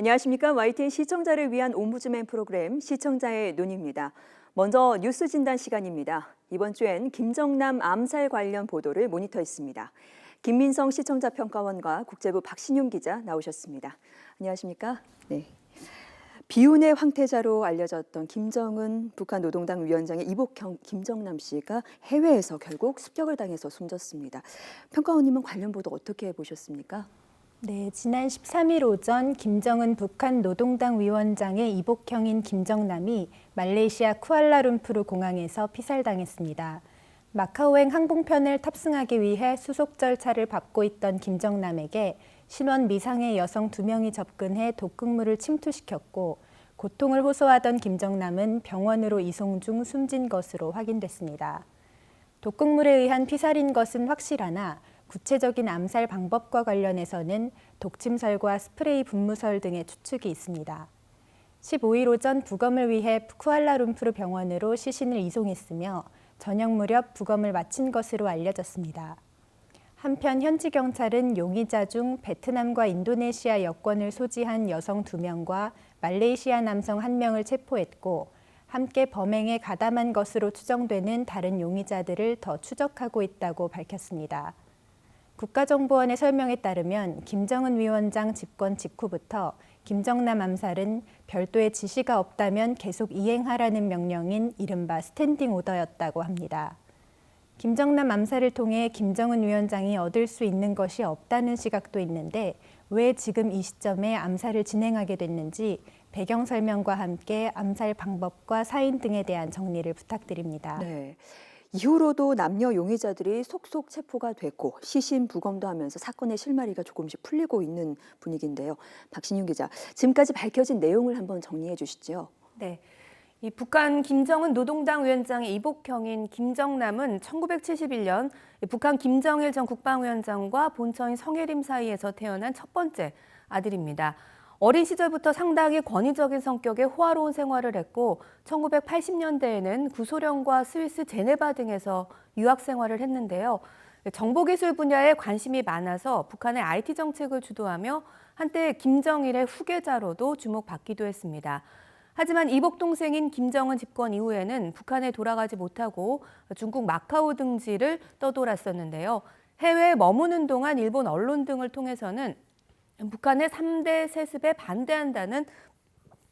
안녕하십니까. YTN 시청자를 위한 옴부즈맨 프로그램 시청자의 눈입니다. 먼저 뉴스 진단 시간입니다. 이번 주엔 김정남 암살 관련 보도를 모니터했습니다. 김민성 시청자 평가원과 국제부 박신용 기자 나오셨습니다. 안녕하십니까? 네. 비운의 황태자로 알려졌던 김정은 북한 노동당 위원장의 이복형 김정남 씨가 해외에서 결국 습격을 당해서 숨졌습니다. 평가원님은 관련 보도 어떻게 보셨습니까? 네, 지난 13일 오전 김정은 북한 노동당 위원장의 이복형인 김정남이 말레이시아 쿠알라룸푸르 공항에서 피살당했습니다. 마카오행 항공편을 탑승하기 위해 수속 절차를 밟고 있던 김정남에게 신원 미상의 여성 2명이 접근해 독극물을 침투시켰고 고통을 호소하던 김정남은 병원으로 이송 중 숨진 것으로 확인됐습니다. 독극물에 의한 피살인 것은 확실하나 구체적인 암살 방법과 관련해서는 독침설과 스프레이 분무설 등의 추측이 있습니다. 15일 오전 부검을 위해 쿠알라룸푸르 병원으로 시신을 이송했으며 저녁 무렵 부검을 마친 것으로 알려졌습니다. 한편 현지 경찰은 용의자 중 베트남과 인도네시아 여권을 소지한 여성 2명과 말레이시아 남성 1명을 체포했고 함께 범행에 가담한 것으로 추정되는 다른 용의자들을 더 추적하고 있다고 밝혔습니다. 국가정보원의 설명에 따르면 김정은 위원장 집권 직후부터 김정남 암살은 별도의 지시가 없다면 계속 이행하라는 명령인 이른바 스탠딩 오더였다고 합니다. 김정남 암살을 통해 김정은 위원장이 얻을 수 있는 것이 없다는 시각도 있는데 왜 지금 이 시점에 암살을 진행하게 됐는지 배경 설명과 함께 암살 방법과 사인 등에 대한 정리를 부탁드립니다. 네. 이후로도 남녀 용의자들이 속속 체포가 됐고 시신 부검도 하면서 사건의 실마리가 조금씩 풀리고 있는 분위기인데요. 박신용 기자, 지금까지 밝혀진 내용을 한번 정리해 주시죠. 네. 이 북한 김정은 노동당 위원장의 이복형인 김정남은 1971년 북한 김정일 전 국방위원장과 본처인 성혜림 사이에서 태어난 첫 번째 아들입니다. 어린 시절부터 상당히 권위적인 성격의 호화로운 생활을 했고 1980년대에는 구소련과 스위스 제네바 등에서 유학 생활을 했는데요. 정보기술 분야에 관심이 많아서 북한의 IT 정책을 주도하며 한때 김정일의 후계자로도 주목받기도 했습니다. 하지만 이복 동생인 김정은 집권 이후에는 북한에 돌아가지 못하고 중국 마카오 등지를 떠돌았었는데요. 해외에 머무는 동안 일본 언론 등을 통해서는 북한의 3대 세습에 반대한다는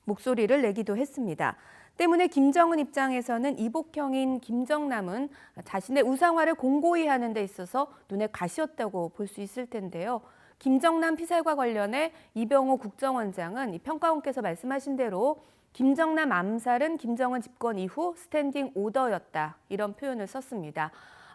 목소리를 내기도 했습니다. 때문에 김정은 입장에서는 이복형인 김정남은 자신의 우상화를 공고히 하는 데 있어서 눈에 가시였다고 볼 수 있을 텐데요. 김정남 피살과 관련해 이병호 국정원장은 평가원께서 말씀하신 대로 김정남 암살은 김정은 집권 이후 스탠딩 오더였다, 이런 표현을 썼습니다.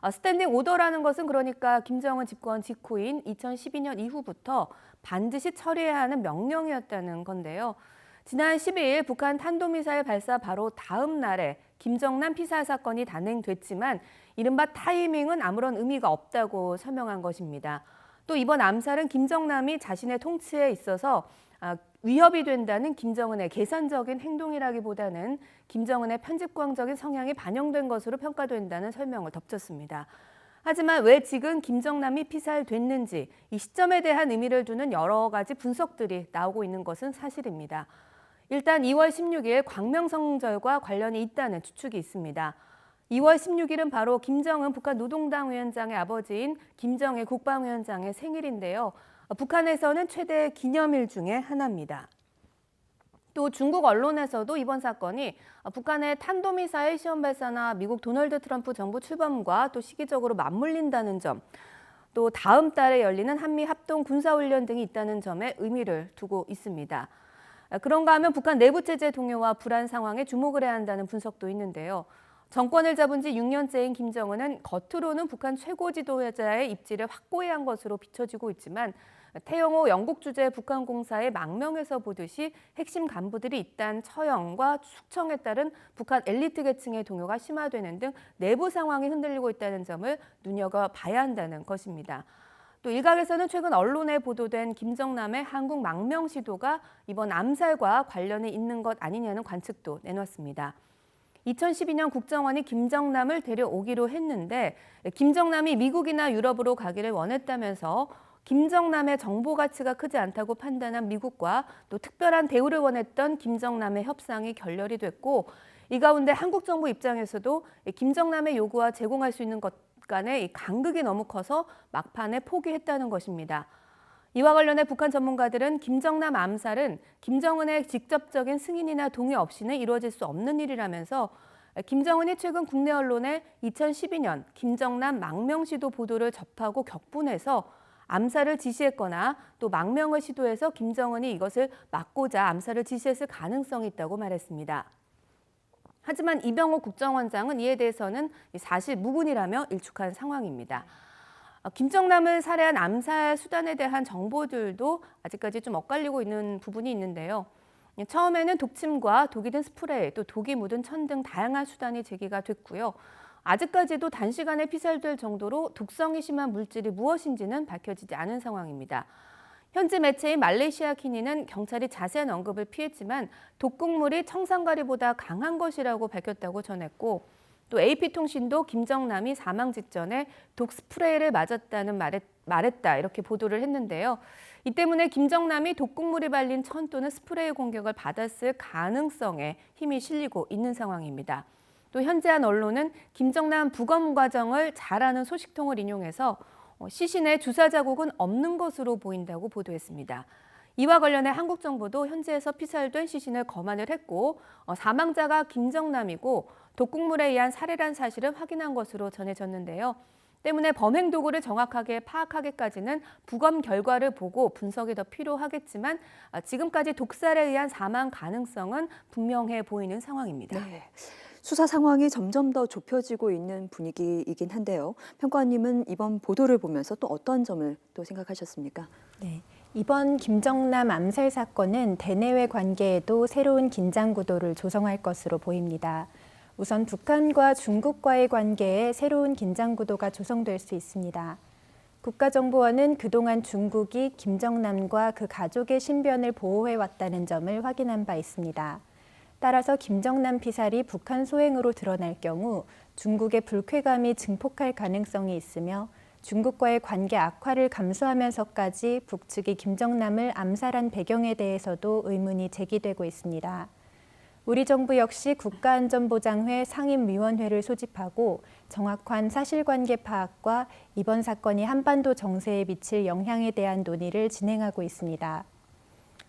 스탠딩 오더라는 것은 그러니까 김정은 집권 직후인 2012년 이후부터 반드시 처리해야 하는 명령이었다는 건데요. 지난 12일 북한 탄도미사일 발사 바로 다음 날에 김정남 피살 사건이 단행됐지만 이른바 타이밍은 아무런 의미가 없다고 설명한 것입니다. 또 이번 암살은 김정남이 자신의 통치에 있어서 위협이 된다는 김정은의 계산적인 행동이라기보다는 김정은의 편집광적인 성향이 반영된 것으로 평가된다는 설명을 덧붙였습니다. 하지만 왜 지금 김정남이 피살됐는지 이 시점에 대한 의미를 두는 여러 가지 분석들이 나오고 있는 것은 사실입니다. 일단 2월 16일 광명성절과 관련이 있다는 추측이 있습니다. 2월 16일은 바로 김정은 북한 노동당 위원장의 아버지인 김정일 국방위원장의 생일인데요. 북한에서는 최대 기념일 중에 하나입니다. 또 중국 언론에서도 이번 사건이 북한의 탄도미사일 시험 발사나 미국 도널드 트럼프 정부 출범과 또 시기적으로 맞물린다는 점, 또 다음 달에 열리는 한미 합동 군사훈련 등이 있다는 점에 의미를 두고 있습니다. 그런가 하면 북한 내부 체제 동요와 불안 상황에 주목을 해야 한다는 분석도 있는데요. 정권을 잡은 지 6년째인 김정은은 겉으로는 북한 최고 지도자의 입지를 확고히 한 것으로 비춰지고 있지만 태영호 영국 주재 북한 공사의 망명에서 보듯이 핵심 간부들이 잇단 처형과 숙청에 따른 북한 엘리트 계층의 동요가 심화되는 등 내부 상황이 흔들리고 있다는 점을 눈여겨봐야 한다는 것입니다. 또 일각에서는 최근 언론에 보도된 김정남의 한국 망명 시도가 이번 암살과 관련이 있는 것 아니냐는 관측도 내놨습니다. 2012년 국정원이 김정남을 데려오기로 했는데 김정남이 미국이나 유럽으로 가기를 원했다면서 김정남의 정보 가치가 크지 않다고 판단한 미국과 또 특별한 대우를 원했던 김정남의 협상이 결렬이 됐고, 이 가운데 한국 정부 입장에서도 김정남의 요구와 제공할 수 있는 것 간의 간극이 너무 커서 막판에 포기했다는 것입니다. 이와 관련해 북한 전문가들은 김정남 암살은 김정은의 직접적인 승인이나 동의 없이는 이루어질 수 없는 일이라면서 김정은이 최근 국내 언론에 2012년 김정남 망명 시도 보도를 접하고 격분해서 암살을 지시했거나 또 망명을 시도해서 김정은이 이것을 막고자 암살을 지시했을 가능성이 있다고 말했습니다. 하지만 이병호 국정원장은 이에 대해서는 사실 무근이라며 일축한 상황입니다. 김정남을 살해한 암살 수단에 대한 정보들도 아직까지 좀 엇갈리고 있는 부분이 있는데요. 처음에는 독침과 독이 든 스프레이, 또 독이 묻은 천 등 다양한 수단이 제기가 됐고요. 아직까지도 단시간에 피살될 정도로 독성이 심한 물질이 무엇인지는 밝혀지지 않은 상황입니다. 현지 매체인 말레이시아 키니는 경찰이 자세한 언급을 피했지만 독극물이 청산가리보다 강한 것이라고 밝혔다고 전했고, 또 AP통신도 김정남이 사망 직전에 독 스프레이를 맞았다는 말했다 이렇게 보도를 했는데요. 이 때문에 김정남이 독극물이 발린 천 또는 스프레이 공격을 받았을 가능성에 힘이 실리고 있는 상황입니다. 또 현재 한 언론은 김정남 부검 과정을 잘 아는 소식통을 인용해서 시신의 주사 자국은 없는 것으로 보인다고 보도했습니다. 이와 관련해 한국 정부도 현지에서 피살된 시신을 검안을 했고 사망자가 김정남이고 독극물에 의한 살해란 사실을 확인한 것으로 전해졌는데요. 때문에 범행 도구를 정확하게 파악하기까지는 부검 결과를 보고 분석이 더 필요하겠지만 지금까지 독살에 의한 사망 가능성은 분명해 보이는 상황입니다. 네. 수사 상황이 점점 더 좁혀지고 있는 분위기이긴 한데요. 평가원님은 이번 보도를 보면서 또 어떤 점을 또 생각하셨습니까? 네. 이번 김정남 암살 사건은 대내외 관계에도 새로운 긴장 구도를 조성할 것으로 보입니다. 우선 북한과 중국과의 관계에 새로운 긴장 구도가 조성될 수 있습니다. 국가정보원은 그동안 중국이 김정남과 그 가족의 신변을 보호해왔다는 점을 확인한 바 있습니다. 따라서 김정남 피살이 북한 소행으로 드러날 경우 중국의 불쾌감이 증폭할 가능성이 있으며 중국과의 관계 악화를 감수하면서까지 북측이 김정남을 암살한 배경에 대해서도 의문이 제기되고 있습니다. 우리 정부 역시 국가안전보장회 상임위원회를 소집하고 정확한 사실관계 파악과 이번 사건이 한반도 정세에 미칠 영향에 대한 논의를 진행하고 있습니다.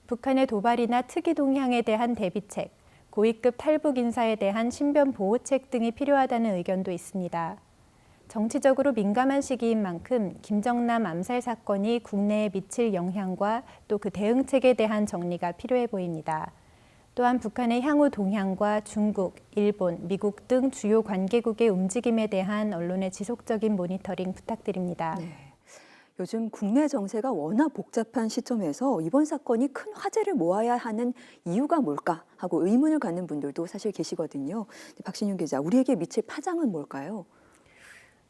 북한의 도발이나 특이 동향에 대한 대비책, 고위급 탈북 인사에 대한 신변 보호책 등이 필요하다는 의견도 있습니다. 정치적으로 민감한 시기인 만큼 김정남 암살 사건이 국내에 미칠 영향과 또 그 대응책에 대한 정리가 필요해 보입니다. 또한 북한의 향후 동향과 중국, 일본, 미국 등 주요 관계국의 움직임에 대한 언론의 지속적인 모니터링 부탁드립니다. 네. 요즘 국내 정세가 워낙 복잡한 시점에서 이번 사건이 큰 화제를 모아야 하는 이유가 뭘까 하고 의문을 갖는 분들도 사실 계시거든요. 박신윤 기자, 우리에게 미칠 파장은 뭘까요?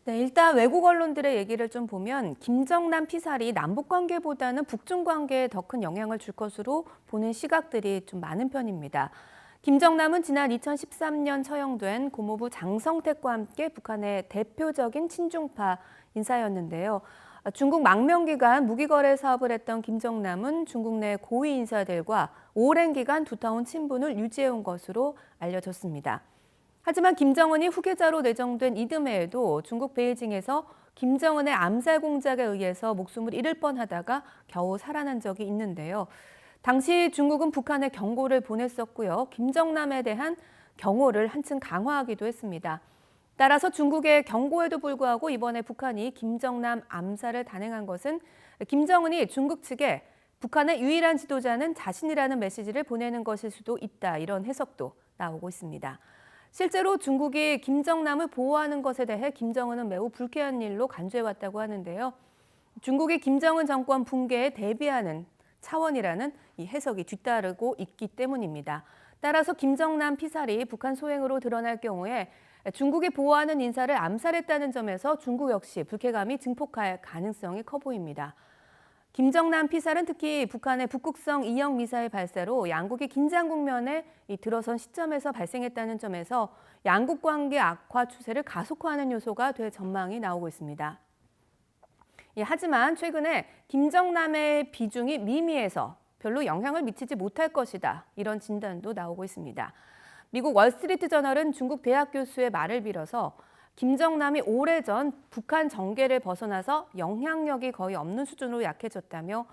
네, 일단 외국 언론들의 얘기를 좀 보면 김정남 피살이 남북 관계보다는 북중 관계에 더 큰 영향을 줄 것으로 보는 시각들이 좀 많은 편입니다. 김정남은 지난 2013년 처형된 고모부 장성택과 함께 북한의 대표적인 친중파 인사였는데요. 중국 망명 기간 무기거래 사업을 했던 김정남은 중국 내 고위 인사들과 오랜 기간 두터운 친분을 유지해온 것으로 알려졌습니다. 하지만 김정은이 후계자로 내정된 이듬해에도 중국 베이징에서 김정은의 암살 공작에 의해서 목숨을 잃을 뻔하다가 겨우 살아난 적이 있는데요. 당시 중국은 북한에 경고를 보냈었고요. 김정남에 대한 경호를 한층 강화하기도 했습니다. 따라서 중국의 경고에도 불구하고 이번에 북한이 김정남 암살을 단행한 것은 김정은이 중국 측에 북한의 유일한 지도자는 자신이라는 메시지를 보내는 것일 수도 있다, 이런 해석도 나오고 있습니다. 실제로 중국이 김정남을 보호하는 것에 대해 김정은은 매우 불쾌한 일로 간주해왔다고 하는데요. 중국이 김정은 정권 붕괴에 대비하는 차원이라는 이 해석이 뒤따르고 있기 때문입니다. 따라서 김정남 피살이 북한 소행으로 드러날 경우에 중국이 보호하는 인사를 암살했다는 점에서 중국 역시 불쾌감이 증폭할 가능성이 커 보입니다. 김정남 피살은 특히 북한의 북극성 2형 미사일 발사로 양국이 긴장 국면에 들어선 시점에서 발생했다는 점에서 양국 관계 악화 추세를 가속화하는 요소가 될 전망이 나오고 있습니다. 하지만 최근에 김정남의 비중이 미미해서 별로 영향을 미치지 못할 것이다. 이런 진단도 나오고 있습니다. 미국 월스트리트 저널은 중국 대학 교수의 말을 빌어서 김정남이 오래전 북한 정계를 벗어나서 영향력이 거의 없는 수준으로 약해졌다며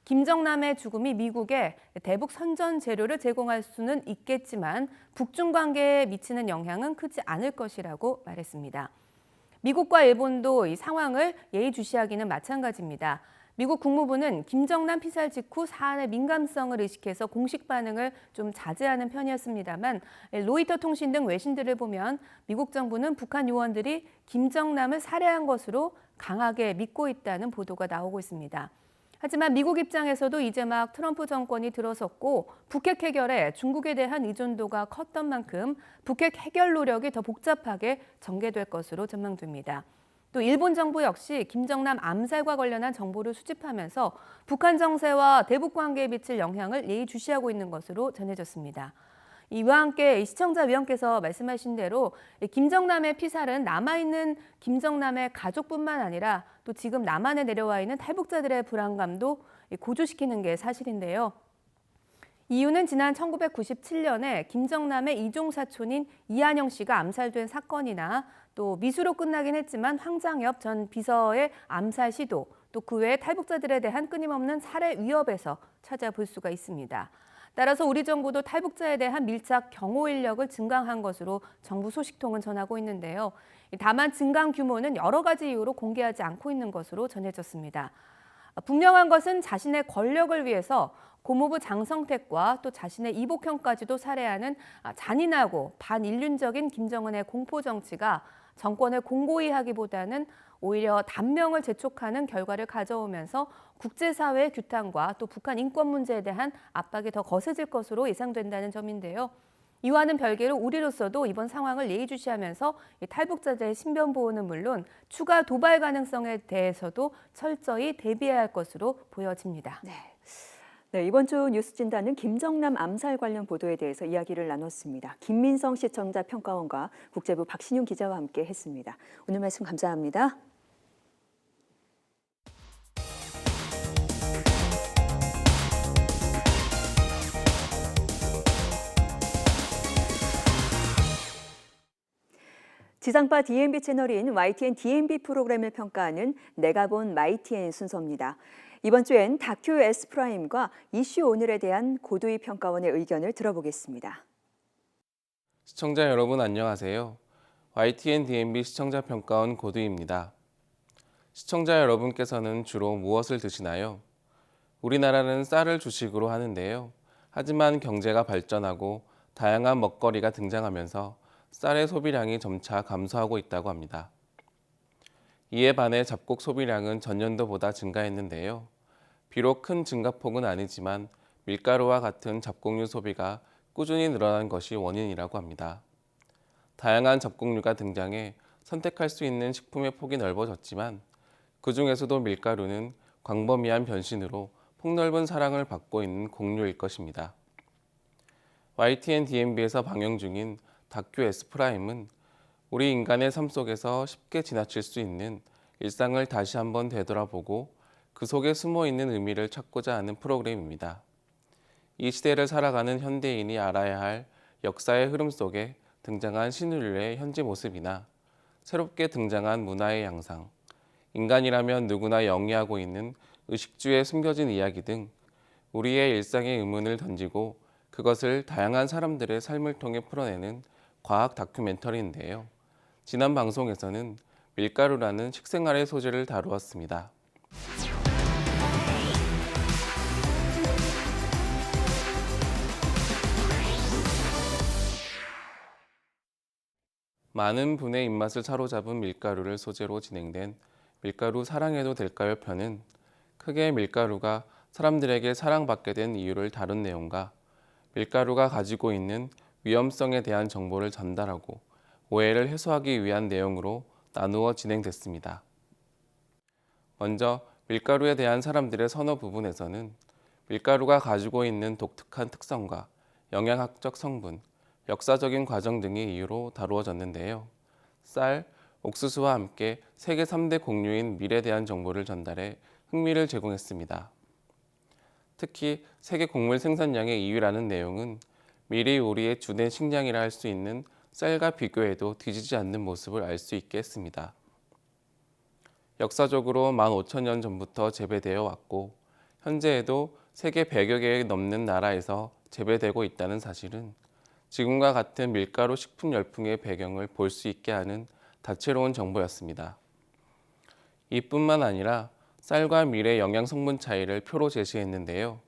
김정남의 죽음이 미국에 대북 선전 재료를 제공할 수는 있겠지만 북중 관계에 미치는 영향은 크지 않을 것이라고 말했습니다. 미국과 일본도 이 상황을 예의주시하기는 마찬가지입니다. 미국 국무부는 김정남 피살 직후 사안의 민감성을 의식해서 공식 반응을 좀 자제하는 편이었습니다만 로이터 통신 등 외신들을 보면 미국 정부는 북한 요원들이 김정남을 살해한 것으로 강하게 믿고 있다는 보도가 나오고 있습니다. 하지만 미국 입장에서도 이제 막 트럼프 정권이 들어섰고 북핵 해결에 중국에 대한 의존도가 컸던 만큼 북핵 해결 노력이 더 복잡하게 전개될 것으로 전망됩니다. 또 일본 정부 역시 김정남 암살과 관련한 정보를 수집하면서 북한 정세와 대북 관계에 미칠 영향을 예의주시하고 있는 것으로 전해졌습니다. 이와 함께 시청자 위원께서 말씀하신 대로 김정남의 피살은 남아있는 김정남의 가족뿐만 아니라 또 지금 남한에 내려와 있는 탈북자들의 불안감도 고조시키는 게 사실인데요. 이유는 지난 1997년에 김정남의 이종 사촌인 이한영 씨가 암살된 사건이나 또 미수로 끝나긴 했지만 황장엽 전 비서의 암살 시도, 또 그 외에 탈북자들에 대한 끊임없는 살해 위협에서 찾아볼 수가 있습니다. 따라서 우리 정부도 탈북자에 대한 밀착 경호 인력을 증강한 것으로 정부 소식통은 전하고 있는데요. 다만 증강 규모는 여러 가지 이유로 공개하지 않고 있는 것으로 전해졌습니다. 분명한 것은 자신의 권력을 위해서 고모부 장성택과 또 자신의 이복형까지도 살해하는 잔인하고 반인륜적인 김정은의 공포 정치가 정권을 공고히 하기보다는 오히려 단명을 재촉하는 결과를 가져오면서 국제사회의 규탄과 또 북한 인권 문제에 대한 압박이 더 거세질 것으로 예상된다는 점인데요. 이와는 별개로 우리로서도 이번 상황을 예의주시하면서 탈북자들의 신변 보호는 물론 추가 도발 가능성에 대해서도 철저히 대비해야 할 것으로 보여집니다. 네, 이번 주 뉴스 진단은 김정남 암살 관련 보도에 대해서 이야기를 나눴습니다. 김민성 시청자 평가원과 국제부 박신용 기자와 함께 했습니다. 오늘 말씀 감사합니다. 지상파 DMB 채널인 YTN DMB 프로그램을 평가하는 내가 본 YTN 순서입니다. 이번 주엔 다큐 S프라임과 이슈 오늘에 대한 고두희 평가원의 의견을 들어보겠습니다. 시청자 여러분 안녕하세요. YTN DMB 시청자 평가원 고두희입니다. 시청자 여러분께서는 주로 무엇을 드시나요? 우리나라는 쌀을 주식으로 하는데요. 하지만 경제가 발전하고 다양한 먹거리가 등장하면서 쌀의 소비량이 점차 감소하고 있다고 합니다. 이에 반해 잡곡 소비량은 전년도보다 증가했는데요. 비록 큰 증가폭은 아니지만 밀가루와 같은 잡곡류 소비가 꾸준히 늘어난 것이 원인이라고 합니다. 다양한 잡곡류가 등장해 선택할 수 있는 식품의 폭이 넓어졌지만 그 중에서도 밀가루는 광범위한 변신으로 폭넓은 사랑을 받고 있는 곡류일 것입니다. YTN DMB에서 방영 중인 다큐 S프라임은 우리 인간의 삶 속에서 쉽게 지나칠 수 있는 일상을 다시 한번 되돌아보고 그 속에 숨어있는 의미를 찾고자 하는 프로그램입니다. 이 시대를 살아가는 현대인이 알아야 할 역사의 흐름 속에 등장한 신인류의 현재 모습이나 새롭게 등장한 문화의 양상, 인간이라면 누구나 영위하고 있는 의식주에 숨겨진 이야기 등 우리의 일상의 의문을 던지고 그것을 다양한 사람들의 삶을 통해 풀어내는 과학 다큐멘터리인데요. 지난 방송에서는 밀가루라는 식생활의 소재를 다루었습니다. 많은 분의 입맛을 사로잡은 밀가루를 소재로 진행된 밀가루 사랑해도 될까요 편은 크게 밀가루가 사람들에게 사랑받게 된 이유를 다룬 내용과 밀가루가 가지고 있는 위험성에 대한 정보를 전달하고 오해를 해소하기 위한 내용으로 나누어 진행됐습니다. 먼저 밀가루에 대한 사람들의 선호 부분에서는 밀가루가 가지고 있는 독특한 특성과 영양학적 성분, 역사적인 과정 등의 이유로 다루어졌는데요. 쌀, 옥수수와 함께 세계 3대 공유인 밀에 대한 정보를 전달해 흥미를 제공했습니다. 특히 세계 곡물 생산량의 2위라는 내용은 밀이 우리의 주된 식량이라 할 수 있는 쌀과 비교해도 뒤지지 않는 모습을 알 수 있게 했습니다. 역사적으로 15,000년 전부터 재배되어 왔고 현재에도 세계 100여 개 넘는 나라에서 재배되고 있다는 사실은 지금과 같은 밀가루 식품 열풍의 배경을 볼 수 있게 하는 다채로운 정보였습니다. 이뿐만 아니라 쌀과 밀의 영양 성분 차이를 표로 제시했는데요.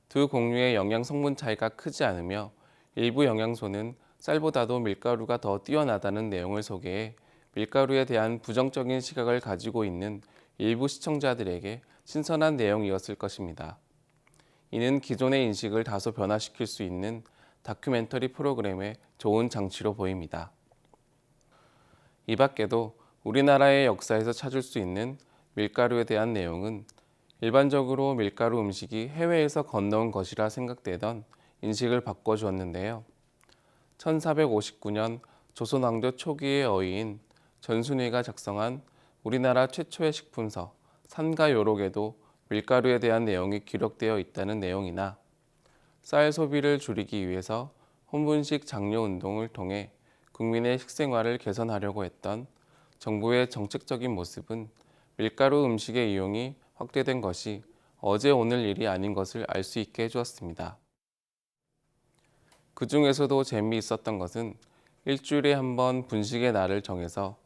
두 곡류의 영양 성분 차이가 크지 않으며 일부 영양소는 쌀보다도 밀가루가 더 뛰어나다는 내용을 소개해 밀가루에 대한 부정적인 시각을 가지고 있는 일부 시청자들에게 신선한 내용이었을 것입니다. 이는 기존의 인식을 다소 변화시킬 수 있는 다큐멘터리 프로그램의 좋은 장치로 보입니다. 이 밖에도 우리나라의 역사에서 찾을 수 있는 밀가루에 대한 내용은 일반적으로 밀가루 음식이 해외에서 건너온 것이라 생각되던 인식을 바꿔주었는데요. 1459년 조선왕조 초기의 어휘인 전순위가 작성한 우리나라 최초의 식품서 산가요록에도 밀가루에 대한 내용이 기록되어 있다는 내용이나 쌀 소비를 줄이기 위해서 혼분식 장려 운동을 통해 국민의 식생활을 개선하려고 했던 정부의 정책적인 모습은 밀가루 음식의 이용이 확대된 것이 어제 오늘 일이 아닌 것을 알 수 있게 해주었습니다. 그 중에서도 재미있었던 것은 일주일에 한 번 분식의 날을 정해서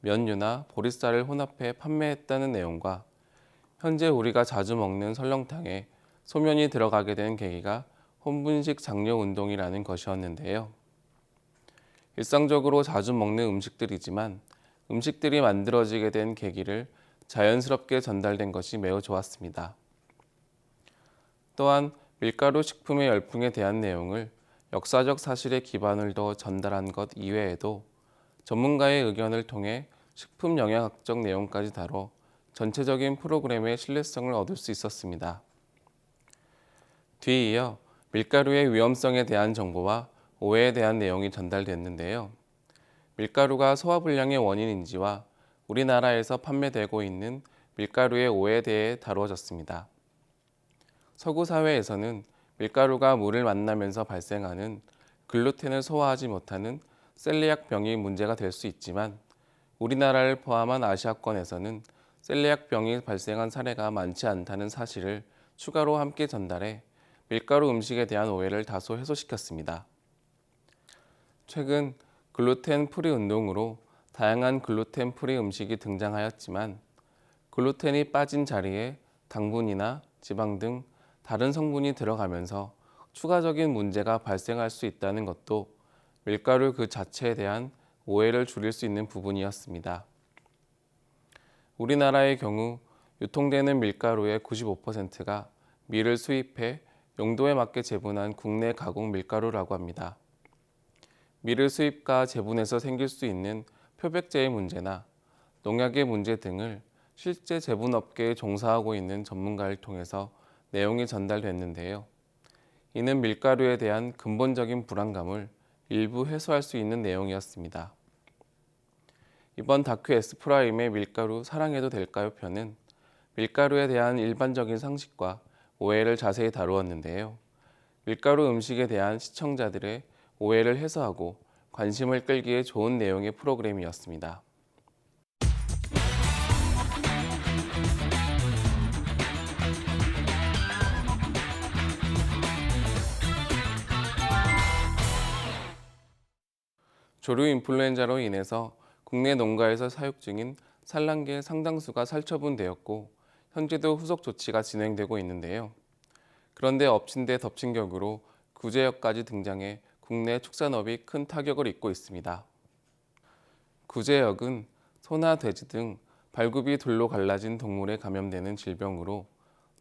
면류나 보리쌀을 혼합해 판매했다는 내용과 현재 우리가 자주 먹는 설렁탕에 소면이 들어가게 된 계기가 혼분식 장려 운동이라는 것이었는데요. 일상적으로 자주 먹는 음식들이지만 음식들이 만들어지게 된 계기를 자연스럽게 전달된 것이 매우 좋았습니다. 또한 밀가루 식품의 열풍에 대한 내용을 역사적 사실에 기반을 둬 전달한 것 이외에도 전문가의 의견을 통해 식품 영양학적 내용까지 다뤄 전체적인 프로그램의 신뢰성을 얻을 수 있었습니다. 뒤이어 밀가루의 위험성에 대한 정보와 오해에 대한 내용이 전달됐는데요. 밀가루가 소화불량의 원인인지와 우리나라에서 판매되고 있는 밀가루의 오해에 대해 다루어졌습니다. 서구 사회에서는 밀가루가 물을 만나면서 발생하는 글루텐을 소화하지 못하는 셀리악병이 문제가 될 수 있지만 우리나라를 포함한 아시아권에서는 셀리악병이 발생한 사례가 많지 않다는 사실을 추가로 함께 전달해 밀가루 음식에 대한 오해를 다소 해소시켰습니다. 최근 글루텐 프리 운동으로 다양한 글루텐 프리 음식이 등장하였지만 글루텐이 빠진 자리에 당분이나 지방 등 다른 성분이 들어가면서 추가적인 문제가 발생할 수 있다는 것도 밀가루 그 자체에 대한 오해를 줄일 수 있는 부분이었습니다. 우리나라의 경우 유통되는 밀가루의 95%가 밀을 수입해 용도에 맞게 재분한 국내 가공 밀가루라고 합니다. 밀을 수입과 재분해서 생길 수 있는 표백제의 문제나 농약의 문제 등을 실제 재분업계에 종사하고 있는 전문가를 통해서 내용이 전달됐는데요. 이는 밀가루에 대한 근본적인 불안감을 일부 해소할 수 있는 내용이었습니다. 이번 다큐 S프라임의 밀가루 사랑해도 될까요 편은 밀가루에 대한 일반적인 상식과 오해를 자세히 다루었는데요. 밀가루 음식에 대한 시청자들의 오해를 해소하고 관심을 끌기에 좋은 내용의 프로그램이었습니다. 조류 인플루엔자로 인해서 국내 농가에서 사육 중인 산란개 상당수가 살처분되었고 현재도 후속 조치가 진행되고 있는데요. 그런데 엎친 데 덮친 격으로 구제역까지 등장해 국내 축산업이 큰 타격을 입고 있습니다. 구제역은 소나 돼지 등 발굽이 둘로 갈라진 동물에 감염되는 질병으로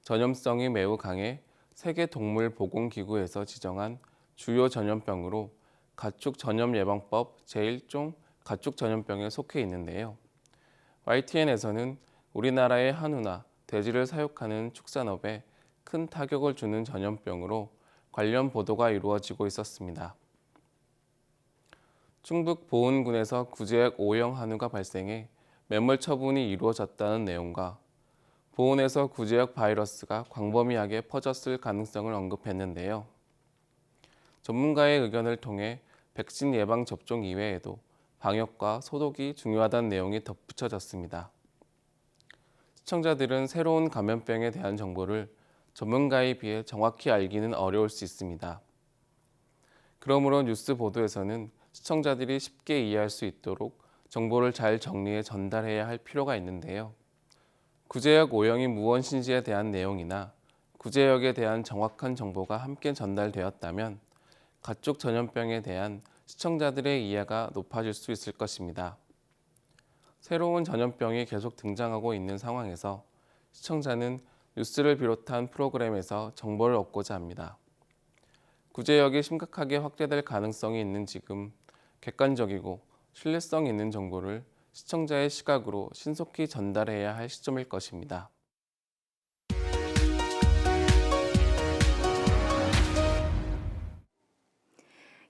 전염성이 매우 강해 세계동물보건기구에서 지정한 주요 전염병으로 가축전염예방법 제1종 가축전염병에 속해 있는데요. YTN에서는 우리나라의 한우나 돼지를 사육하는 축산업에 큰 타격을 주는 전염병으로 관련 보도가 이루어지고 있었습니다. 충북 보은군에서 구제역 O형 한우가 발생해 매몰 처분이 이루어졌다는 내용과 보은에서 구제역 바이러스가 광범위하게 퍼졌을 가능성을 언급했는데요. 전문가의 의견을 통해 백신 예방 접종 이외에도 방역과 소독이 중요하다는 내용이 덧붙여졌습니다. 시청자들은 새로운 감염병에 대한 정보를 전문가에 비해 정확히 알기는 어려울 수 있습니다. 그러므로 뉴스 보도에서는 시청자들이 쉽게 이해할 수 있도록 정보를 잘 정리해 전달해야 할 필요가 있는데요. 구제역 O형이 무엇인지에 대한 내용이나 구제역에 대한 정확한 정보가 함께 전달되었다면 가축 전염병에 대한 시청자들의 이해가 높아질 수 있을 것입니다. 새로운 전염병이 계속 등장하고 있는 상황에서 시청자는 뉴스를 비롯한 프로그램에서 정보를 얻고자 합니다. 구제역이 심각하게 확대될 가능성이 있는 지금 객관적이고 신뢰성 있는 정보를 시청자의 시각으로 신속히 전달해야 할 시점일 것입니다.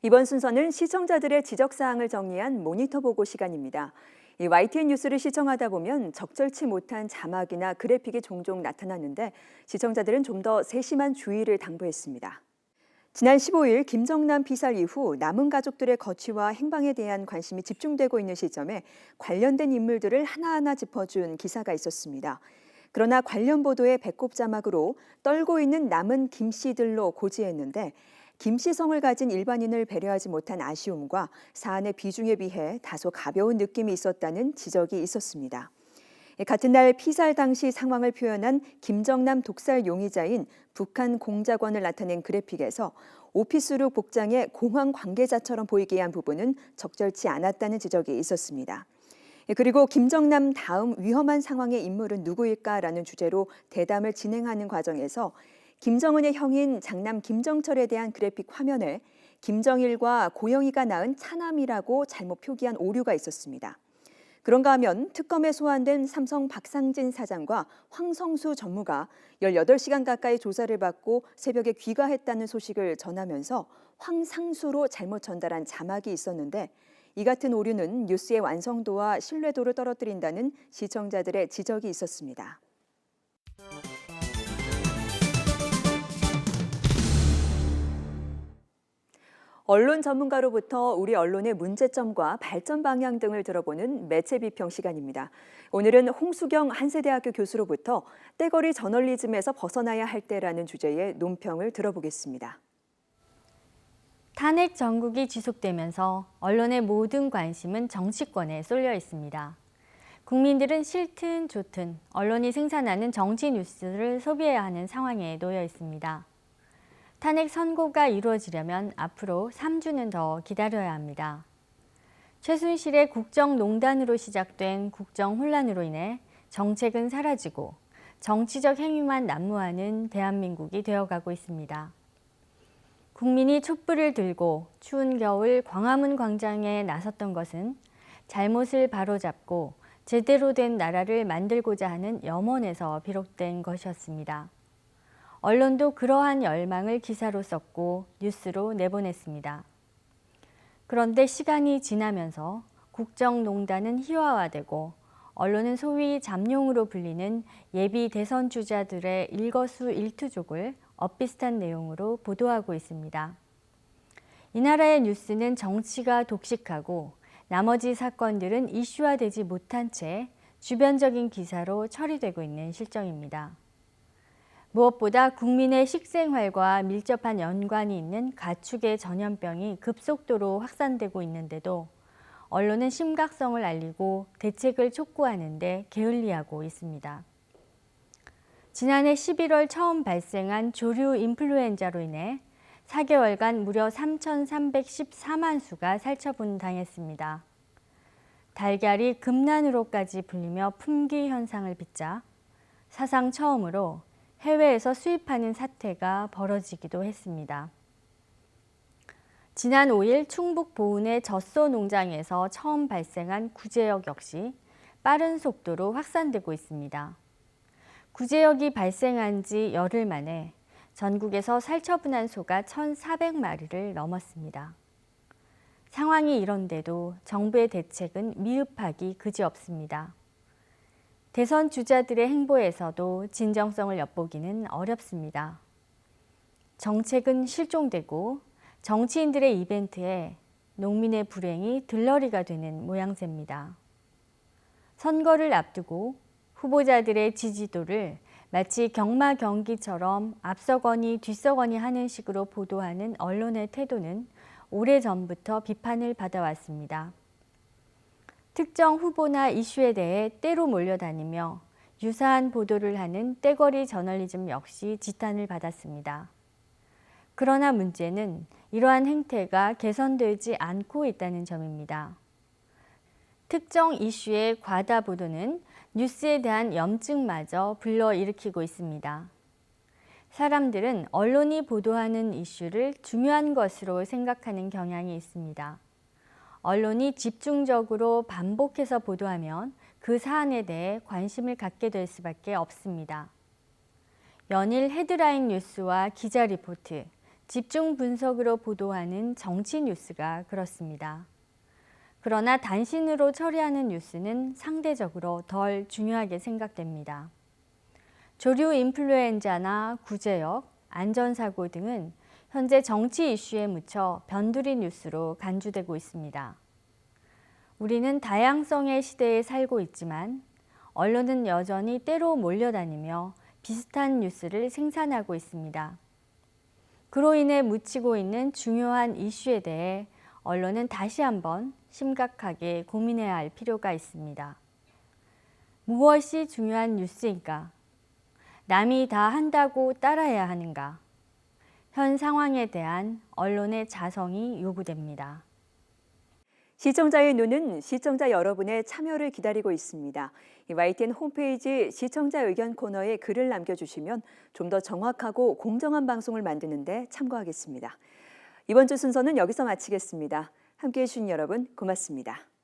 이번 순서는 시청자들의 지적사항을 정리한 모니터 보고 시간입니다. 이 YTN 뉴스를 시청하다 보면 적절치 못한 자막이나 그래픽이 종종 나타나는데 시청자들은 좀 더 세심한 주의를 당부했습니다. 지난 15일 김정남 피살 이후 남은 가족들의 거취와 행방에 대한 관심이 집중되고 있는 시점에 관련된 인물들을 하나하나 짚어준 기사가 있었습니다. 그러나 관련 보도의 배꼽 자막으로 떨고 있는 남은 김 씨들로 고지했는데 김 씨 성을 가진 일반인을 배려하지 못한 아쉬움과 사안의 비중에 비해 다소 가벼운 느낌이 있었다는 지적이 있었습니다. 같은 날 피살 당시 상황을 표현한 김정남 독살 용의자인 북한 공작원을 나타낸 그래픽에서 오피스룩 복장의 공황 관계자처럼 보이게 한 부분은 적절치 않았다는 지적이 있었습니다. 그리고 김정남 다음 위험한 상황의 인물은 누구일까라는 주제로 대담을 진행하는 과정에서 김정은의 형인 장남 김정철에 대한 그래픽 화면에 김정일과 고영희가 낳은 차남이라고 잘못 표기한 오류가 있었습니다. 그런가 하면 특검에 소환된 삼성 박상진 사장과 황성수 전무가 18시간 가까이 조사를 받고 새벽에 귀가했다는 소식을 전하면서 황상수로 잘못 전달한 자막이 있었는데 이 같은 오류는 뉴스의 완성도와 신뢰도를 떨어뜨린다는 시청자들의 지적이 있었습니다. 언론 전문가로부터 우리 언론의 문제점과 발전 방향 등을 들어보는 매체 비평 시간입니다. 오늘은 홍수경 한세대학교 교수로부터 떼거리 저널리즘에서 벗어나야 할 때라는 주제의 논평을 들어보겠습니다. 탄핵 정국이 지속되면서 언론의 모든 관심은 정치권에 쏠려 있습니다. 국민들은 싫든 좋든 언론이 생산하는 정치 뉴스를 소비해야 하는 상황에 놓여 있습니다. 탄핵 선고가 이루어지려면 앞으로 3주는 더 기다려야 합니다. 최순실의 국정농단으로 시작된 국정 혼란으로 인해 정책은 사라지고 정치적 행위만 난무하는 대한민국이 되어가고 있습니다. 국민이 촛불을 들고 추운 겨울 광화문 광장에 나섰던 것은 잘못을 바로잡고 제대로 된 나라를 만들고자 하는 염원에서 비롯된 것이었습니다. 언론도 그러한 열망을 기사로 썼고 뉴스로 내보냈습니다. 그런데 시간이 지나면서 국정농단은 희화화되고 언론은 소위 잠룡으로 불리는 예비 대선 주자들의 일거수일투족을 엇비슷한 내용으로 보도하고 있습니다. 이 나라의 뉴스는 정치가 독식하고 나머지 사건들은 이슈화되지 못한 채 주변적인 기사로 처리되고 있는 실정입니다. 무엇보다 국민의 식생활과 밀접한 연관이 있는 가축의 전염병이 급속도로 확산되고 있는데도 언론은 심각성을 알리고 대책을 촉구하는 데 게을리하고 있습니다. 지난해 11월 처음 발생한 조류 인플루엔자로 인해 4개월간 무려 3,314만 수가 살처분당했습니다. 달걀이 금난으로까지 불리며 품귀 현상을 빚자 사상 처음으로 해외에서 수입하는 사태가 벌어지기도 했습니다. 지난 5일 충북 보은의 젖소 농장에서 처음 발생한 구제역 역시 빠른 속도로 확산되고 있습니다. 구제역이 발생한 지 열흘 만에 전국에서 살처분한 소가 1,400마리를 넘었습니다. 상황이 이런데도 정부의 대책은 미흡하기 그지없습니다. 대선 주자들의 행보에서도 진정성을 엿보기는 어렵습니다. 정책은 실종되고 정치인들의 이벤트에 농민의 불행이 들러리가 되는 모양새입니다. 선거를 앞두고 후보자들의 지지도를 마치 경마 경기처럼 앞서거니 뒤서거니 하는 식으로 보도하는 언론의 태도는 오래전부터 비판을 받아왔습니다. 특정 후보나 이슈에 대해 때로 몰려다니며 유사한 보도를 하는 떼거리 저널리즘 역시 지탄을 받았습니다. 그러나 문제는 이러한 행태가 개선되지 않고 있다는 점입니다. 특정 이슈의 과다 보도는 뉴스에 대한 염증마저 불러일으키고 있습니다. 사람들은 언론이 보도하는 이슈를 중요한 것으로 생각하는 경향이 있습니다. 언론이 집중적으로 반복해서 보도하면 그 사안에 대해 관심을 갖게 될 수밖에 없습니다. 연일 헤드라인 뉴스와 기자 리포트, 집중 분석으로 보도하는 정치 뉴스가 그렇습니다. 그러나 단신으로 처리하는 뉴스는 상대적으로 덜 중요하게 생각됩니다. 조류 인플루엔자나 구제역, 안전사고 등은 현재 정치 이슈에 묻혀 변두리 뉴스로 간주되고 있습니다. 우리는 다양성의 시대에 살고 있지만 언론은 여전히 때로 몰려다니며 비슷한 뉴스를 생산하고 있습니다. 그로 인해 묻히고 있는 중요한 이슈에 대해 언론은 다시 한번 심각하게 고민해야 할 필요가 있습니다. 무엇이 중요한 뉴스인가? 남이 다 한다고 따라해야 하는가? 현 상황에 대한 언론의 자성이 요구됩니다. 시청자의 눈은 시청자 여러분의 참여를 기다리고 있습니다. YTN 홈페이지 시청자 의견 코너에 글을 남겨주시면 좀 더 정확하고 공정한 방송을 만드는 데 참고하겠습니다. 이번 주 순서는 여기서 마치겠습니다. 함께해 주신 여러분 고맙습니다.